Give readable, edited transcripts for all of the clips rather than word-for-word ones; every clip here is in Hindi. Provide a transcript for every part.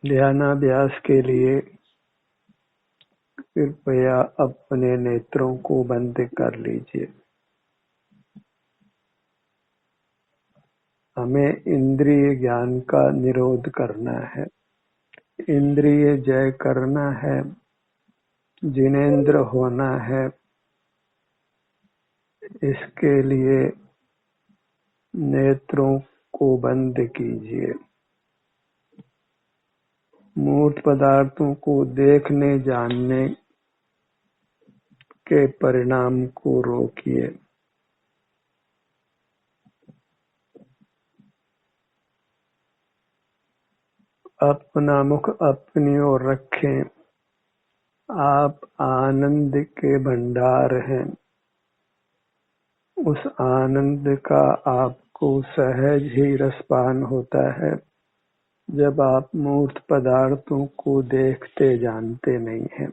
ध्यानाभ्यास के लिए कृपया अपने नेत्रों को बंद कर लीजिए। हमें इंद्रिय ज्ञान का निरोध करना है, इंद्रिय जय करना है, जिनेंद्र होना है। इसके लिए नेत्रों को बंद कीजिए, मूर्त पदार्थों को देखने जानने के परिणाम को रोकिए। अपना मुख अपनी ओर रखें। आप आनंद के भंडार हैं। उस आनंद का आपको सहज ही रसपान होता है जब आप मूर्त पदार्थों को देखते जानते नहीं हैं।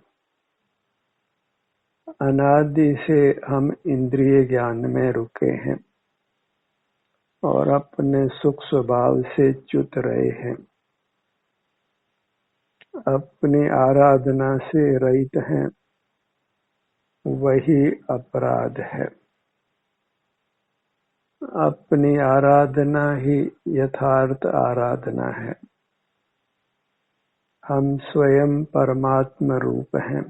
अनादि से हम इंद्रिय ज्ञान में रुके हैं और अपने सुख स्वभाव से च्युत रहे हैं, अपनी आराधना से रहित हैं। वही अपराध है। अपनी आराधना ही यथार्थ आराधना है। हम स्वयं परमात्मा रूप हैं।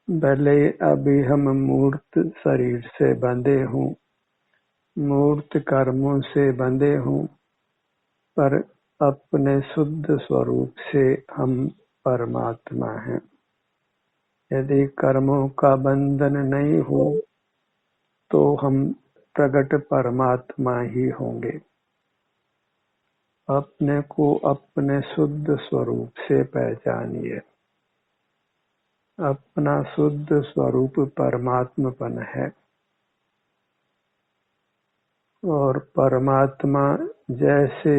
भले अभी हम मूर्त शरीर से बंधे हों, मूर्त कर्मों से बंधे हों, पर अपने शुद्ध स्वरूप से हम परमात्मा हैं। यदि कर्मों का बंधन नहीं हो तो हम प्रगट परमात्मा ही होंगे। अपने को अपने शुद्ध स्वरूप से पहचानिए। अपना शुद्ध स्वरूप परमात्मपन है और परमात्मा जैसे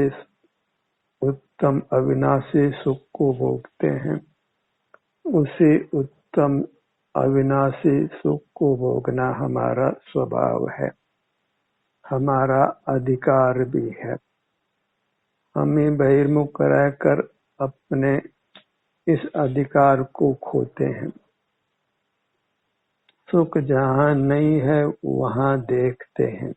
उत्तम अविनाशी सुख को भोगते हैं, उसी उत्तम अविनाशी सुख को भोगना हमारा स्वभाव है, हमारा अधिकार भी है। हमें बहिर्मुख रहकर अपने इस अधिकार को खोते हैं। सुख जहाँ नहीं है वहाँ देखते हैं,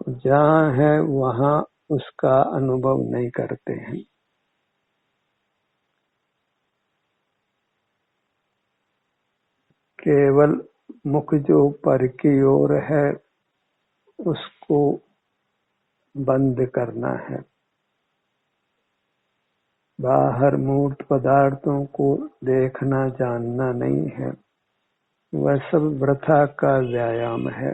जहाँ है वहाँ उसका अनुभव नहीं करते हैं। केवल मुख जो पर की ओर है उसको बंद करना है। बाहर मूर्त पदार्थों को देखना जानना नहीं है, वह सब वृथा का व्यायाम है।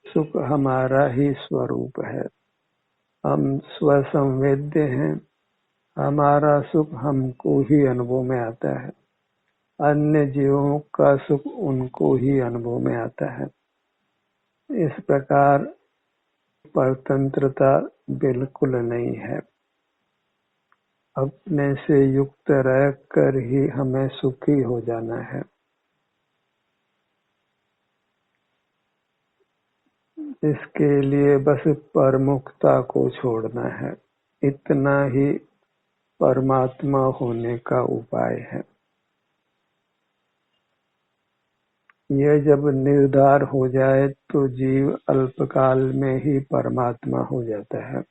सुख हमारा ही स्वरूप है। हम स्वसंवेद्य हैं। हमारा सुख हमको ही अनुभव में आता है। अन्य जीवों का सुख उनको ही अनुभव में आता है। इस प्रकार परतंत्रता बिल्कुल नहीं है। अपने से युक्त रहकर ही हमें सुखी हो जाना है। इसके लिए बस परमुखता को छोड़ना है। इतना ही परमात्मा होने का उपाय है। यह जब निर्धार हो जाए तो जीव अल्पकाल में ही परमात्मा हो जाता है।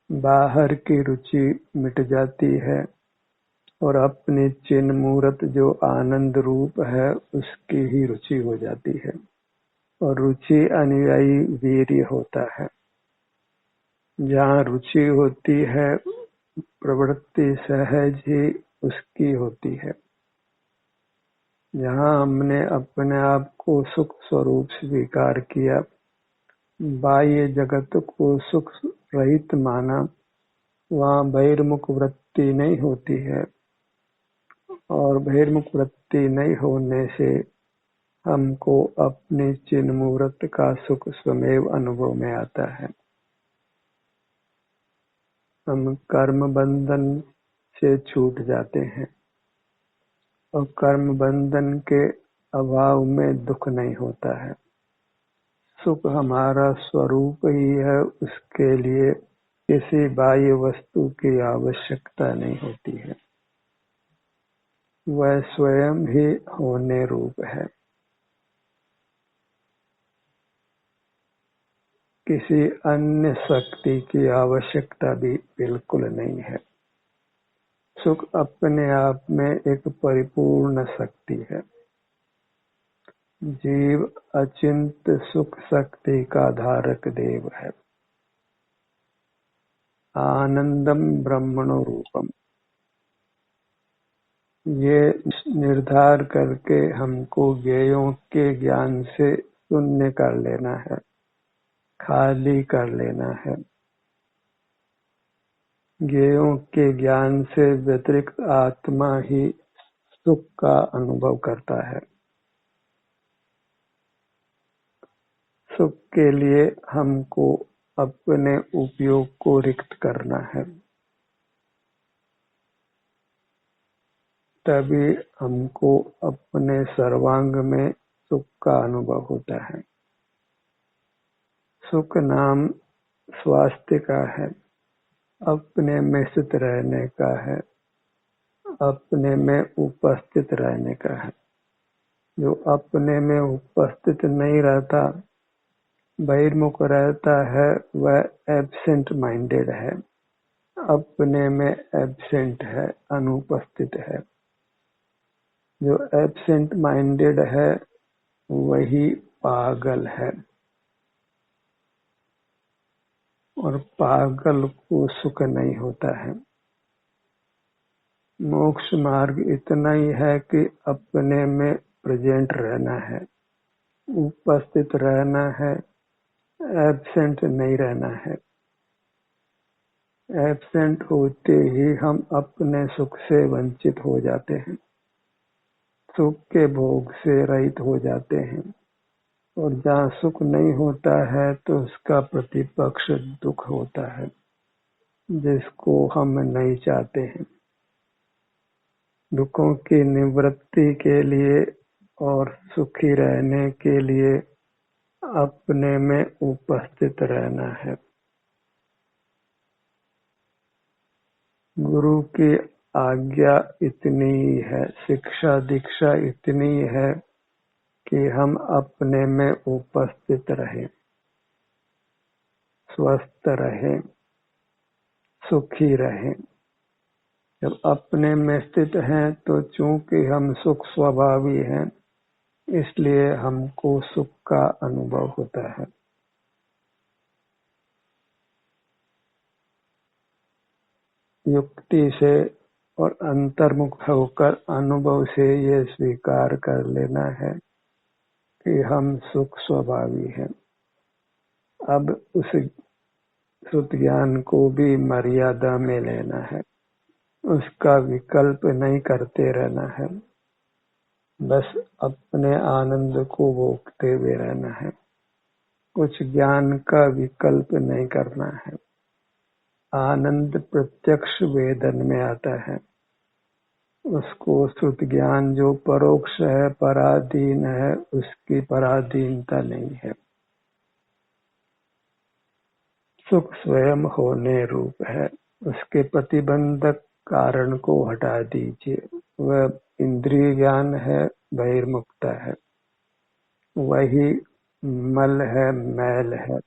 बाहर की रुचि मिट जाती है और अपनी चिन्ह मूर्त जो आनंद रूप है उसकी ही रुचि हो जाती है और रुचि अनुयायी वीर्य होता है। जहाँ रुचि होती है प्रवृत्ति सहज ही उसकी होती है। जहाँ हमने अपने आप को सुख स्वरूप स्वीकार किया, बाह्य जगत को सुख रहित माना, वहाँ बहिर्मुख वृत्ति नहीं होती है और बहिर्मुख वृत्ति नहीं होने से हमको अपनी चिन्ह मूर्त का सुख स्वमेव अनुभव में आता है। हम कर्म बंधन से छूट जाते हैं और कर्म बंधन के अभाव में दुख नहीं होता है। सुख हमारा स्वरूप ही है, उसके लिए किसी बाह्य वस्तु की आवश्यकता नहीं होती है। वह स्वयं ही होने रूप है। किसी अन्य शक्ति की आवश्यकता भी बिल्कुल नहीं है। सुख अपने आप में एक परिपूर्ण शक्ति है। जीव अचिंत सुख शक्ति का धारक देव है। आनंदम ब्रह्मणो रूपम, ये निर्धार करके हमको ज्ञेयों के ज्ञान से शून्य कर लेना है, खाली कर लेना है। ज्ञेयों के ज्ञान से व्यतिरिक्त आत्मा ही सुख का अनुभव करता है। सुख के लिए हमको अपने उपयोग को रिक्त करना है, तभी हमको अपने सर्वांग में सुख का अनुभव होता है। सुख नाम स्वास्थ्य का है, अपने में स्थित रहने का है, अपने में उपस्थित रहने का है। जो अपने में उपस्थित नहीं रहता, बहिर्मुख रहता है, वह एब्सेंट माइंडेड है, अपने में एब्सेंट है, अनुपस्थित है। जो एब्सेंट माइंडेड है वही पागल है, और पागल को सुख नहीं होता है। मोक्ष मार्ग इतना ही है कि अपने में प्रेजेंट रहना है, उपस्थित रहना है, एब्सेंट नहीं रहना है। एब्सेंट होते ही हम अपने सुख से वंचित हो जाते हैं, सुख के भोग से रहित हो जाते हैं। और जहाँ सुख नहीं होता है तो उसका प्रतिपक्ष दुख होता है, जिसको हम नहीं चाहते हैं। दुखों की निवृत्ति के लिए और सुखी रहने के लिए अपने में उपस्थित रहना है। गुरु की आज्ञा इतनी ही है, शिक्षा दीक्षा इतनी है कि हम अपने में उपस्थित रहें, स्वस्थ रहें, सुखी रहें। जब अपने में स्थित हैं तो चूंकि हम सुख स्वभावी हैं, इसलिए हमको सुख का अनुभव होता है। युक्ति से और अंतर्मुख होकर अनुभव से ये स्वीकार कर लेना है कि हम सुख स्वभावी हैं। अब उस शुद्ध ज्ञान को भी मर्यादा में लेना है, उसका विकल्प नहीं करते रहना है, बस अपने आनंद को भोगते हुए रहना है। कुछ ज्ञान का विकल्प नहीं करना है। आनंद प्रत्यक्ष वेदन में आता है, उसको शुद्ध ज्ञान जो परोक्ष है, पराधीन है, उसकी पराधीनता नहीं है। सुख स्वयं होने रूप है, उसके प्रतिबंधक कारण को हटा दीजिए। वह इंद्रिय ज्ञान है, बहिर्मुखता है, वही मल है, मैल है,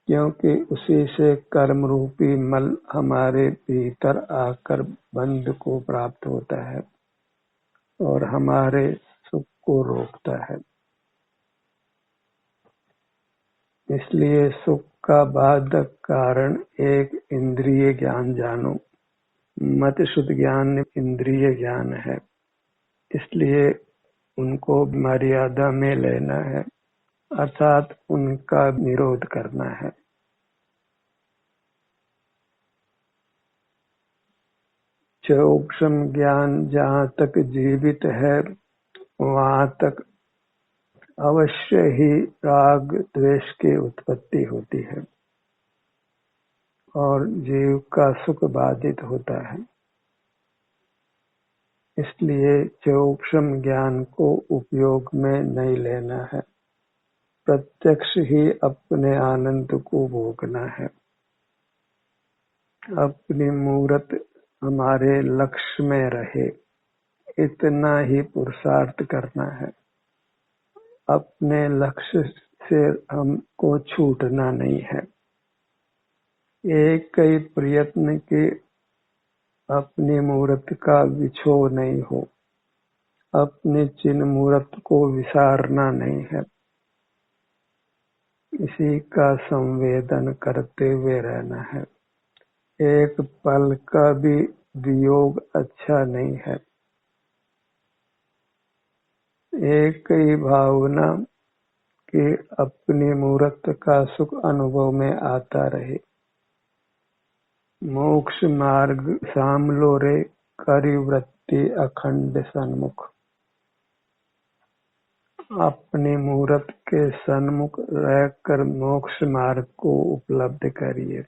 क्योंकि उसी से कर्म रूपी मल हमारे भीतर आकर बंध को प्राप्त होता है और हमारे सुख को रोकता है। इसलिए सुख का बाधक कारण एक इंद्रिय ज्ञान जानो, मत शुद्ध ज्ञान इंद्रिय ज्ञान है, इसलिए उनको मर्यादा में लेना है, अर्थात उनका निरोध करना है। सूक्ष्म ज्ञान जहाँ तक जीवित है वहाँ तक अवश्य ही राग द्वेष की उत्पत्ति होती है और जीव का सुख बाधित होता है। इसलिए सूक्ष्म ज्ञान को उपयोग में नहीं लेना है। प्रत्यक्ष ही अपने आनंद को भोगना है। अपनी मूर्त हमारे लक्ष्य में रहे, इतना ही पुरुषार्थ करना है। अपने लक्ष्य से हमको छूटना नहीं है। एक ही प्रयत्न के अपनी मूर्त का विछोह नहीं हो, अपनी चिन्ह मूर्त को विसारना नहीं है। इसी का संवेदन करते हुए रहना है। एक पल का भी वियोग अच्छा नहीं है। एक ही भावना कि अपनी मूर्त का सुख अनुभव में आता रहे। मोक्ष मार्ग सामलो रे, करी वृत्ति अखंड सन्मुख। अपनी मूर्त के सन्मुख रहकर मोक्ष मार्ग को उपलब्ध करिए।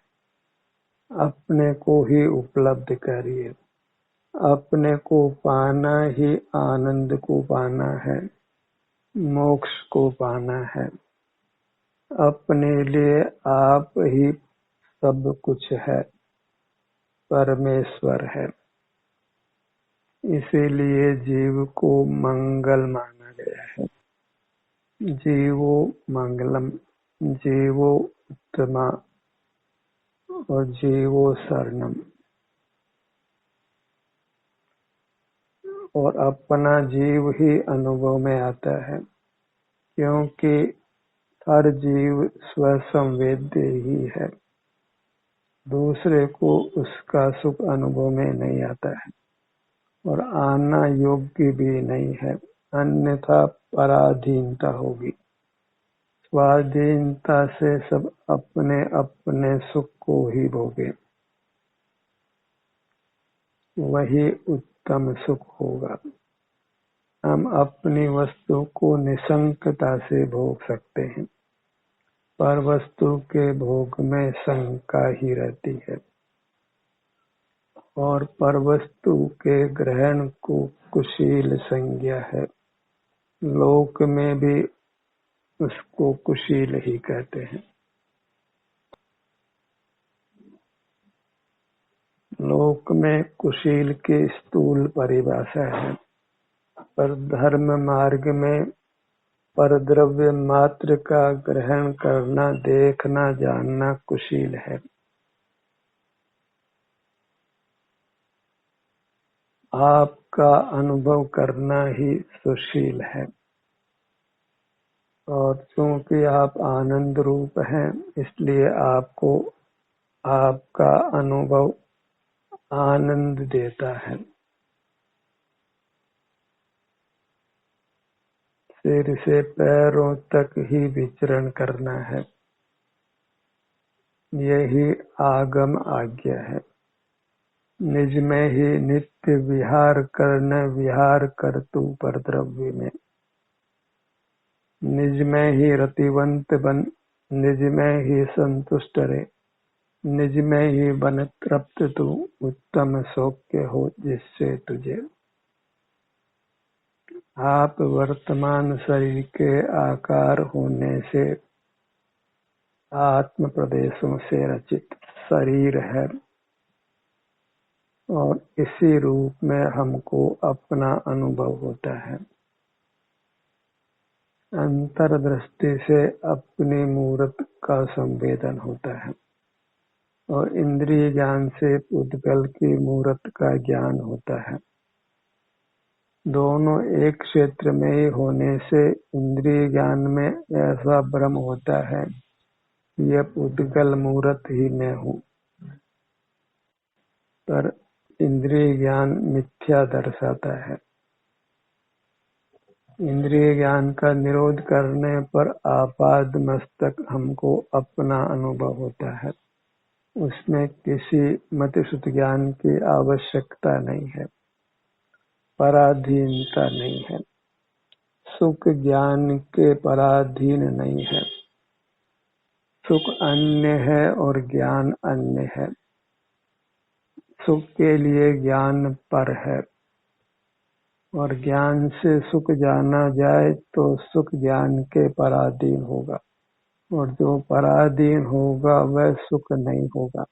अपने को ही उपलब्ध करिए। अपने को पाना ही आनंद को पाना है, मोक्ष को पाना है। अपने लिए आप ही सब कुछ है, परमेश्वर है। इसीलिए जीव को मंगल माना गया है। जीवो मंगलम, जीवो उत्तमा और जीवो शरणम। और अपना जीव ही अनुभव में आता है, क्योंकि हर जीव स्वसंवेद्य ही है। दूसरे को उसका सुख अनुभव में नहीं आता है और आना योग्य भी नहीं है, अन्यथा पराधीनता होगी। स्वाधीनता से सब अपने अपने सुख को ही भोगे, वही उत्तम सुख होगा। हम अपनी वस्तु को निशंकता से भोग सकते हैं, पर वस्तु के भोग में शंका ही रहती है और पर वस्तु के ग्रहण को कुशील संज्ञा है। लोक में भी उसको कुशील ही कहते हैं। लोक में कुशील की स्थूल परिभाषा है, पर धर्म मार्ग में परद्रव्य मात्र का ग्रहण करना, देखना, जानना कुशील है। आपका अनुभव करना ही सुशील है। और चूंकि आप आनंद रूप हैं, इसलिए आपको आपका अनुभव आनंद देता है। सिर से पैरों तक ही विचरण करना है, यही आगम आज्ञा है। निज में ही नित्य विहार करना, विहार कर तू पर द्रव्य में। निज में ही रतिवंत बन, निज में ही संतुष्ट रहे, निज में ही बन तृप्त तू, उत्तम सौख्य हो जिससे तुझे। आप वर्तमान शरीर के आकार होने से आत्म प्रदेशों से रचित शरीर है और इसी रूप में हमको अपना अनुभव होता है। अंतर्दृष्टि से अपनी मूर्त का संवेदन होता है और इंद्रिय ज्ञान से पुद्गल की मूर्त का ज्ञान होता है। दोनों एक क्षेत्र में ही होने से इंद्रिय ज्ञान में ऐसा भ्रम होता है, यह पुद्गल मूर्त ही मैं हूँ, पर इंद्रिय ज्ञान मिथ्या दर्शाता है। इंद्रिय ज्ञान का निरोध करने पर आपाद मस्तक हमको अपना अनुभव होता है। उसमें किसी मतिश्रुत ज्ञान की आवश्यकता नहीं है, पराधीनता नहीं है। सुख ज्ञान के पराधीन नहीं है। सुख अन्य है और ज्ञान अन्य है। सुख के लिए ज्ञान पर है और ज्ञान से सुख जाना जाए तो सुख ज्ञान के पराधीन होगा, और जो पराधीन होगा वह सुख नहीं होगा।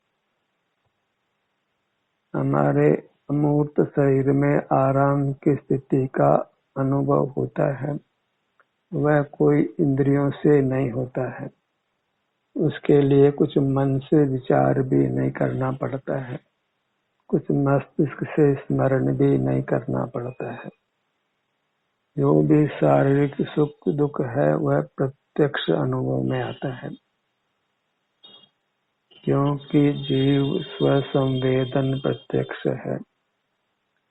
हमारे अमूर्त शरीर में आराम की स्थिति का अनुभव होता है, वह कोई इंद्रियों से नहीं होता है। उसके लिए कुछ मन से विचार भी नहीं करना पड़ता है, कुछ मस्तिष्क से स्मरण भी नहीं करना पड़ता है। जो भी शारीरिक सुख दुख है वह प्रत्यक्ष अनुभव में आता है, क्योंकि जीव स्वसंवेदन प्रत्यक्ष है।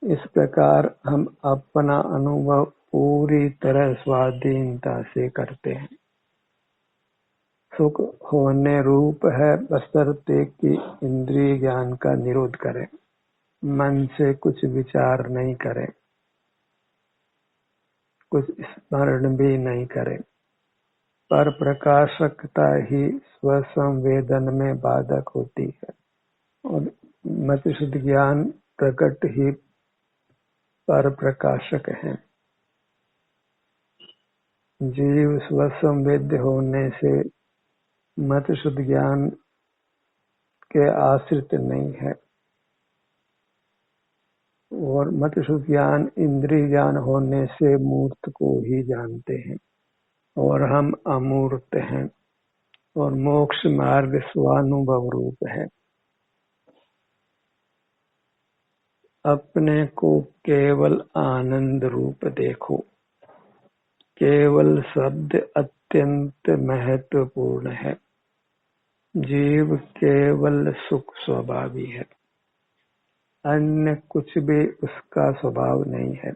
इस प्रकार हम अपना अनुभव पूरी तरह स्वाधीनता से करते हैं। सुख होने रूप है, बशर्ते कि इंद्रिय ज्ञान का निरोध करें, मन से कुछ विचार नहीं करें, कुछ स्मरण भी नहीं करें। पर प्रकाशकता ही स्वसंवेदन में बाधक होती है, और मतिशुद्ध ज्ञान प्रकट ही पर प्रकाशक है। जीव स्वसंवेद्य होने से मतिशुद्ध ज्ञान के आश्रित नहीं है, और मतिशुद्ध ज्ञान इंद्रिय ज्ञान होने से मूर्त को ही जानते हैं, और हम अमूर्त हैं, और मोक्ष मार्ग स्वानुभव रूप है। अपने को केवल आनंद रूप देखो। केवल शब्द अत्यंत महत्वपूर्ण है। जीव केवल सुख स्वभावी है, अन्य कुछ भी उसका स्वभाव नहीं है।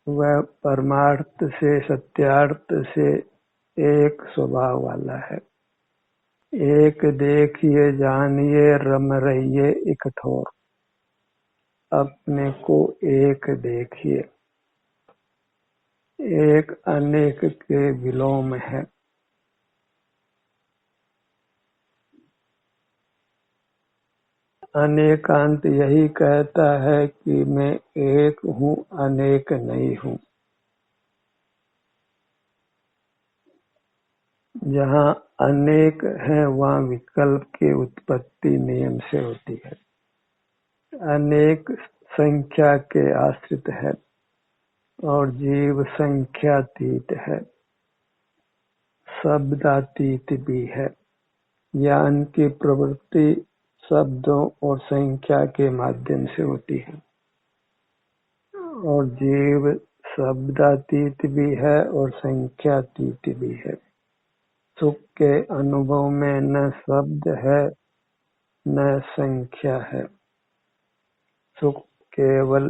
वह परमार्थ से सत्यार्थ से एक स्वभाव वाला है। एक देखिए जानिए रम रहिए इकठोर। अपने को एक देखिए। एक अनेक के विलोम है। अनेकांत यही कहता है कि मैं एक हूँ, अनेक नहीं हूँ। जहाँ अनेक है वहाँ विकल्प की उत्पत्ति नियम से होती है। अनेक संख्या के आश्रित है, और जीव संख्यातीत है, शब्दातीत भी है। ज्ञान की प्रवृत्ति शब्दों और संख्या के माध्यम से होती है, और जीव शब्दातीत भी है और संख्यातीत भी है। सुख के अनुभव में न शब्द है न संख्या है। सुख केवल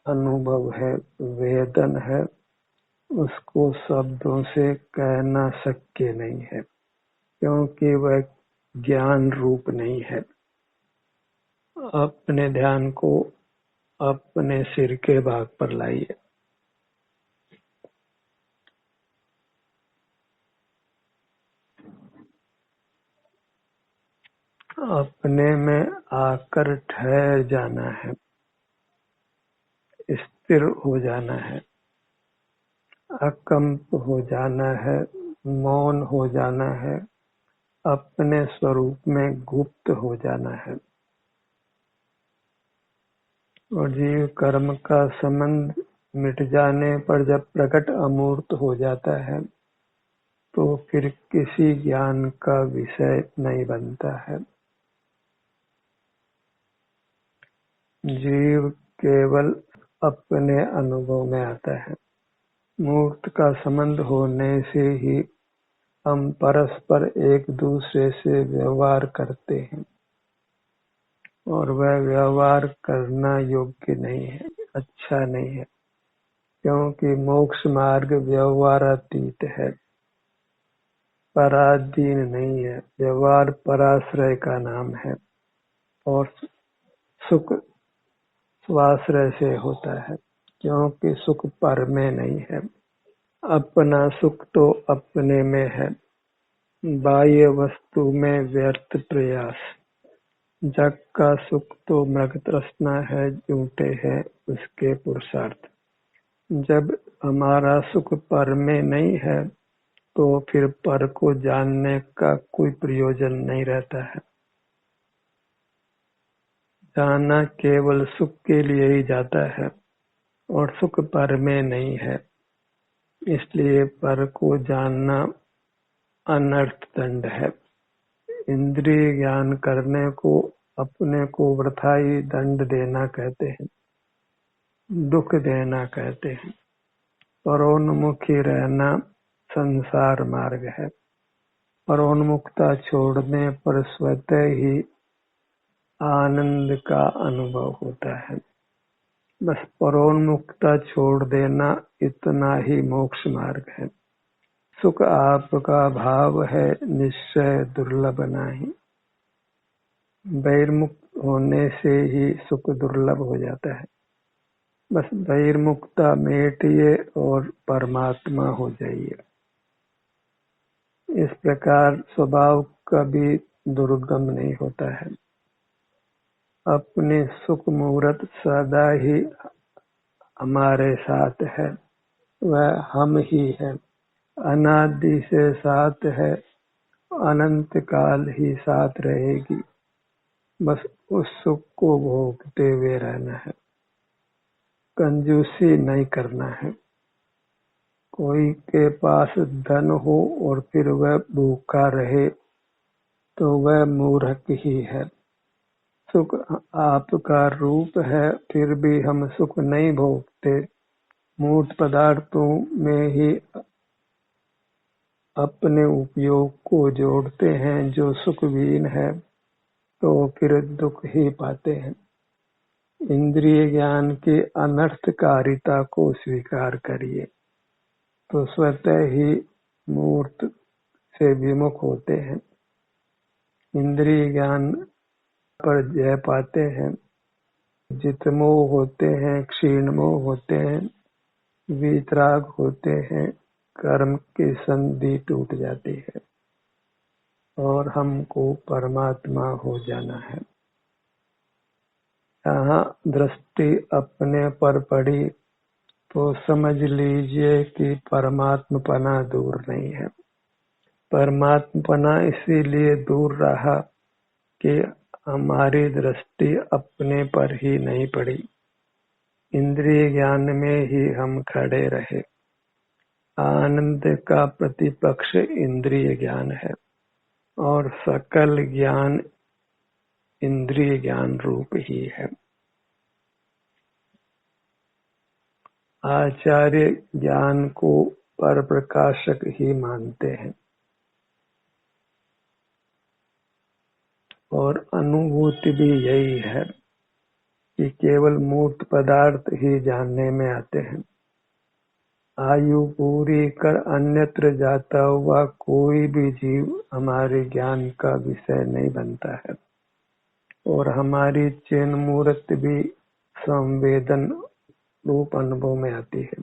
अनुभव है, वेदन है, उसको शब्दों से कहना शक्य नहीं है, क्योंकि वह ज्ञान रूप नहीं है। अपने ध्यान को अपने सिर के भाग पर लाइए। अपने में आकर ठहर जाना है, स्थिर हो जाना है, अकंप हो जाना है, मौन हो जाना है, अपने स्वरूप में गुप्त हो जाना है। और जीव कर्म का संबंध मिट जाने पर जब प्रकट अमूर्त हो जाता है तो फिर किसी ज्ञान का विषय नहीं बनता है। जीव केवल अपने अनुभव में आता है। मूर्त का संबंध होने से ही हम परस्पर एक दूसरे से व्यवहार करते हैं, और वह व्यवहार करना योग्य नहीं है, अच्छा नहीं है, क्योंकि मोक्ष मार्ग व्यवहारातीत है, पराधीन नहीं है। व्यवहार पराश्रय का नाम है, और सुख स्वाश्रय से होता है, क्योंकि सुख पर में नहीं है। अपना सुख तो अपने में है, बाह्य वस्तु में व्यर्थ प्रयास। जग का सुख तो मृग तृष्णा है, झूठे हैं उसके पुरुषार्थ। जब हमारा सुख पर में नहीं है तो फिर पर को जानने का कोई प्रयोजन नहीं रहता है। जाना केवल सुख के लिए ही जाता है और सुख पर में नहीं है, इसलिए पर को जानना अनर्थ दंड है। इंद्रिय ज्ञान करने को अपने को वृथा ही दंड देना कहते हैं, दुख देना कहते हैं। परोन्मुखी रहना संसार मार्ग है। परोन्मुखता छोड़ने पर स्वतः ही आनंद का अनुभव होता है। बस परोन्मुखता छोड़ देना, इतना ही मोक्ष मार्ग है। सुख आपका भाव है, निश्चय दुर्लभ नहीं। बहिर्मुक्त होने से ही सुख दुर्लभ हो जाता है। बस बहिर्मुखता मेटिए और परमात्मा हो जाइए। इस प्रकार स्वभाव कभी दुर्गम नहीं होता है। अपने सुख मुहूर्त सदा ही हमारे साथ है, वह हम ही है। अनादि से साथ है, अनंत काल ही साथ रहेगी। बस उस सुख को भोगते हुए रहना है, कंजूसी नहीं करना है। कोई के पास धन हो और फिर वह भूखा रहे तो वह मूर्ख ही है। सुख आपका रूप है, फिर भी हम सुख नहीं भोगते। मूर्त पदार्थों में ही अपने उपयोग को जोड़ते हैं। जो सुखहीन है तो फिर दुख ही पाते हैं। इंद्रिय ज्ञान की अनर्थकारिता को स्वीकार करिए तो स्वतः ही मूर्त से विमुख होते हैं। इंद्रिय ज्ञान पर जय पाते हैं। जितमोह होते हैं, क्षीणमोह होते हैं, वीतराग होते हैं, कर्म की संधि टूट जाती है और हमको परमात्मा हो जाना है। यहाँ दृष्टि अपने पर पड़ी तो समझ लीजिए कि परमात्मपना दूर नहीं है। परमात्मपना इसीलिए दूर रहा कि हमारी दृष्टि अपने पर ही नहीं पड़ी। इंद्रिय ज्ञान में ही हम खड़े रहे। आनंद का प्रतिपक्ष इंद्रिय ज्ञान है और सकल ज्ञान इंद्रिय ज्ञान रूप ही है। आचार्य ज्ञान को पर प्रकाशक ही मानते हैं और अनुभूति भी यही है कि केवल मूर्त पदार्थ ही जानने में आते हैं। आयु पूरी कर अन्यत्र जाता हुआ कोई भी जीव हमारे ज्ञान का विषय नहीं बनता है और हमारी चिन्ह मूर्त भी संवेदन रूप अनुभव में आती है।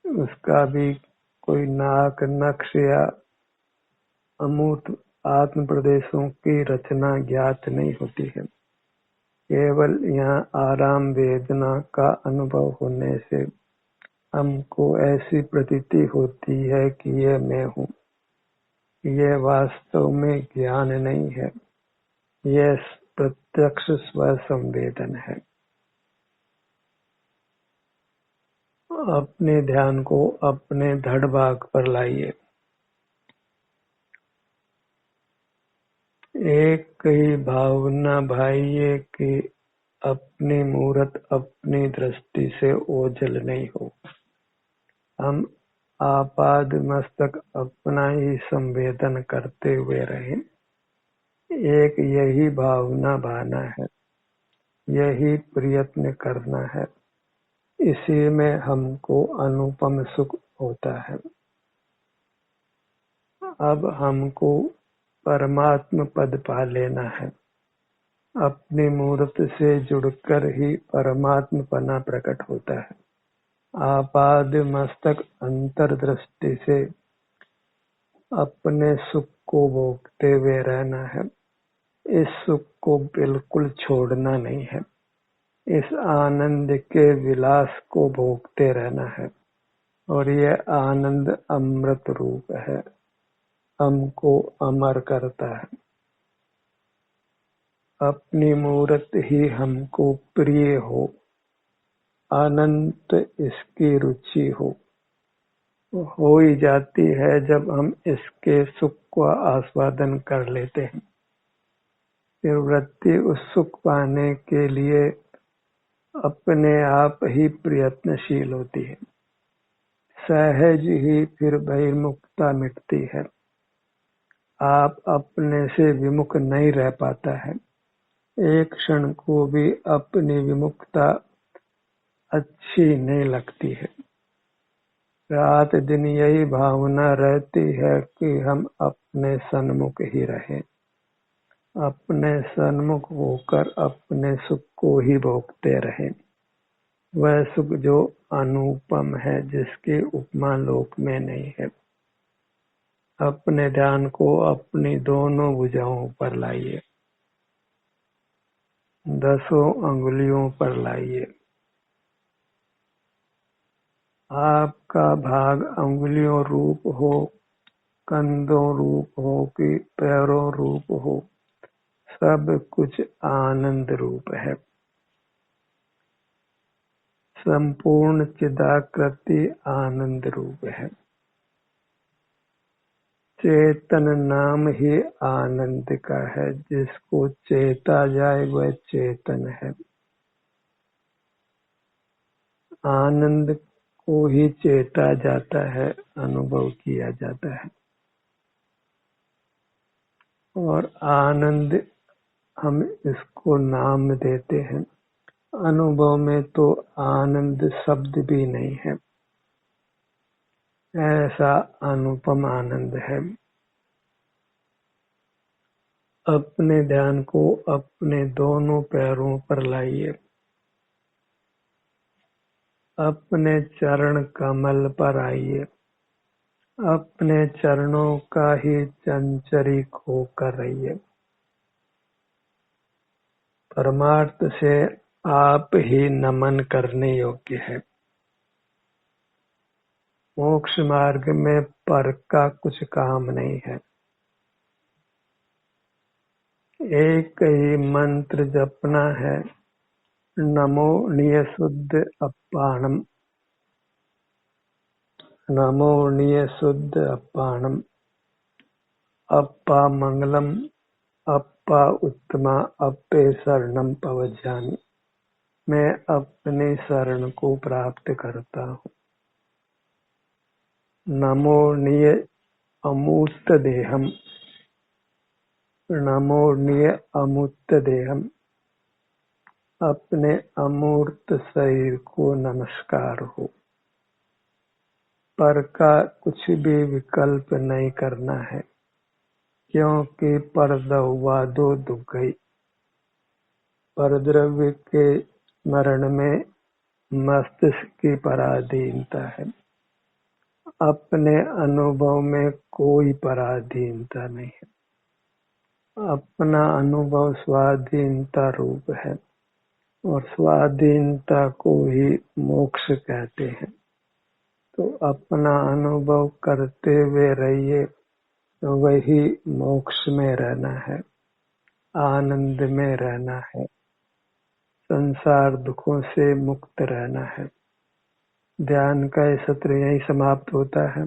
उसका भी कोई नाक, नक्श या अमूर्त आत्म प्रदेशों की रचना ज्ञात नहीं होती है। केवल यहाँ आराम वेदना का अनुभव होने से हमको ऐसी प्रतीति होती है कि यह मैं हूँ। यह वास्तव में ज्ञान नहीं है, यह प्रत्यक्ष स्व संवेदन है। अपने ध्यान को अपने धड़ भाग पर लाइए। एक ही भावना भाइये कि अपनी मूरत अपनी दृष्टि से ओझल नहीं हो। हम आपाद मस्तक अपना ही संवेदन करते हुए रहें। एक यही भावना भाना है, यही प्रयत्न करना है। इसी में हमको अनुपम सुख होता है। अब हमको परमात्म पद पा लेना है। अपनी मूर्त से जुड़कर ही परमात्म पना प्रकट होता है। आपाद मस्तक अंतर्दृष्टि से अपने सुख को भोगते हुए रहना है। इस सुख को बिल्कुल छोड़ना नहीं है। इस आनंद के विलास को भोगते रहना है और यह आनंद अमृत रूप है, हमको अमर करता है। अपनी मूरत ही हमको प्रिय हो, अनंत इसकी रुचि हो ही जाती है जब हम इसके सुख का आस्वादन कर लेते हैं। फिर वृत्ति उस सुख पाने के लिए अपने आप ही प्रयत्नशील होती है। सहज ही फिर बहिर्मुखता मिटती है। आप अपने से विमुख नहीं रह पाता है। एक क्षण को भी अपनी विमुखता अच्छी नहीं लगती है। रात दिन यही भावना रहती है कि हम अपने सन्मुख ही रहें, अपने सन्मुख होकर अपने सुख को ही भोगते रहें। वह सुख जो अनुपम है, जिसकी उपमा लोक में नहीं है। अपने ध्यान को अपनी दोनों भुजाओं पर लाइए, 10 अंगुलियों पर लाइए। आपका भाग अंगुलियों रूप हो, कंधों रूप हो कि पैरों रूप हो, सब कुछ आनंद रूप है। संपूर्ण चिदाकृति आनंद रूप है। चेतन नाम ही आनंद का है। जिसको चेता जाए वह चेतन है। आनंद को ही चेता जाता है, अनुभव किया जाता है। और आनंद हम इसको नाम देते हैं। अनुभव में तो आनंद शब्द भी नहीं है, ऐसा अनुपम आनंद है। अपने ध्यान को अपने दोनों पैरों पर लाइए, अपने चरण कमल पर आइए, अपने चरणों का ही चंचरी खोकर रहिए। परमार्थ से आप ही नमन करने योग्य है। मोक्ष मार्ग में पर का कुछ काम नहीं है। एक ही मंत्र जपना है, नमो नियशुद्ध अप्पाणम, नमो नियशुद्ध अप्पाणम, अप्पा मंगलम, अप्पा उत्तमा, अप्पे शरणम पवज्जामि। मैं अपने शरण को प्राप्त करता हूँ। नमो निय अमूर्त देहम, नमो निय अमूर्त देहम, अपने अमूर्त शरीर को नमस्कार हो। पर का कुछ भी विकल्प नहीं करना है, क्योंकि पर दो दुख गई। पर द्रव्य के स्मरण में मस्तिष्क की पराधीनता है। अपने अनुभव में कोई पराधीनता नहीं है। अपना अनुभव स्वाधीनता रूप है और स्वाधीनता को ही मोक्ष कहते हैं। तो अपना अनुभव करते हुए रहिए, तो वही मोक्ष में रहना है, आनंद में रहना है, संसार दुखों से मुक्त रहना है। ध्यान का ये सत्र यही समाप्त होता है।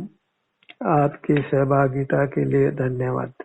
आपकी सहभागिता के लिए धन्यवाद।